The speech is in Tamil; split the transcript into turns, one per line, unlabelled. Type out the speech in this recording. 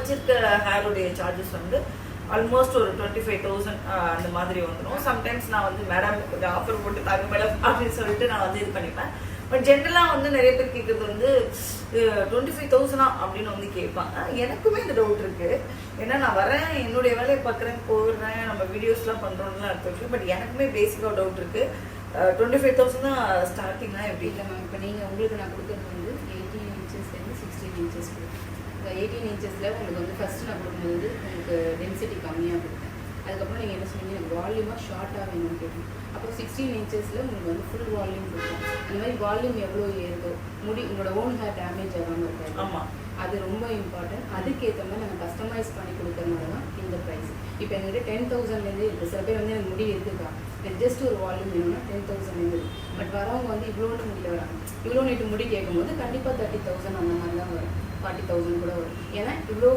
வச்சிருக்க ஹேருடைய சார்ஜஸ் வந்து ஆல்மோஸ்ட் ஒரு 25,000 அந்த மாதிரி வந்துடும். சம்டைம்ஸ் நான் வந்து மேடம் கொஞ்சம் ஆஃபர் போட்டு தாங்க மேடம் அப்படின்னு சொல்லிட்டு நான் வந்து இது பண்ணிப்பேன். பட் ஜென்ரலாக வந்து நிறைய பேர் கேட்குறது வந்து 25,000 அப்படின்னு வந்து கேட்பாங்க. எனக்குமே இந்த டவுட் இருக்குது. ஏன்னா நான் வரேன், என்னுடைய வேலையை பார்க்குறேன், போடுறேன், நம்ம வீடியோஸ்லாம் பண்ணுறோம்லாம் எடுத்து. பட் எனக்குமே பேசிக்காக டவுட் இருக்குது. 25,000 தான் ஸ்டார்டிங்லாம் எப்படி
இல்லை மேம். இப்போ நீங்கள் உங்களுக்கு நான் கொடுக்குறது வந்து 18 இன்ச்சஸ்லேருந்து 16 இன்ச்சஸ் கொடுக்கும். இந்த 18 இன்ச்சஸில் உங்களுக்கு வந்து ஃபஸ்ட்டு நான் கொடுக்கும்போது உங்களுக்கு டென்சிட்டி கம்மியாக கொடுத்தேன். அதுக்கப்புறம் நீங்கள் என்ன சொன்னீங்க, எனக்கு வால்யூமாக ஷார்ட்டாக வேணும்னு கேட்கும். அப்புறம் 16 இன்ச்சஸில் உங்களுக்கு வந்து ஃபுல் வால்யூம் கொடுக்கும். அந்த மாதிரி வால்யூம் எவ்வளோ ஏறுதோ முடி உங்களோட ஓன் ஹேர் டேமேஜ் ஆகாமல் இருக்காது.
ஆமாம்,
அது ரொம்ப இம்பார்ட்டன்ட். அதுக்கேற்ற மாதிரி நாங்கள் கஸ்டமைஸ் பண்ணி கொடுக்கறதுனால தான் இந்த ப்ரைஸ். இப்போ எங்கள்கிட்ட 10,000லேருந்து இருக்குது. சில பேர் வந்து எனக்கு முடி இருக்குக்கா, எனக்கு ஜஸ்ட் ஒரு வால்யூம் வேணும்னா 10,000 பட் வரவங்க வந்து இவ்வளோன்னு முடியல வராங்க. இவ்வளோ நீட்டு முடி கேட்கும்போது கண்டிப்பாக 30,000 அந்த மாதிரி தான் வரும். 40,000 கூட வரும். ஏன்னா இவ்வளோ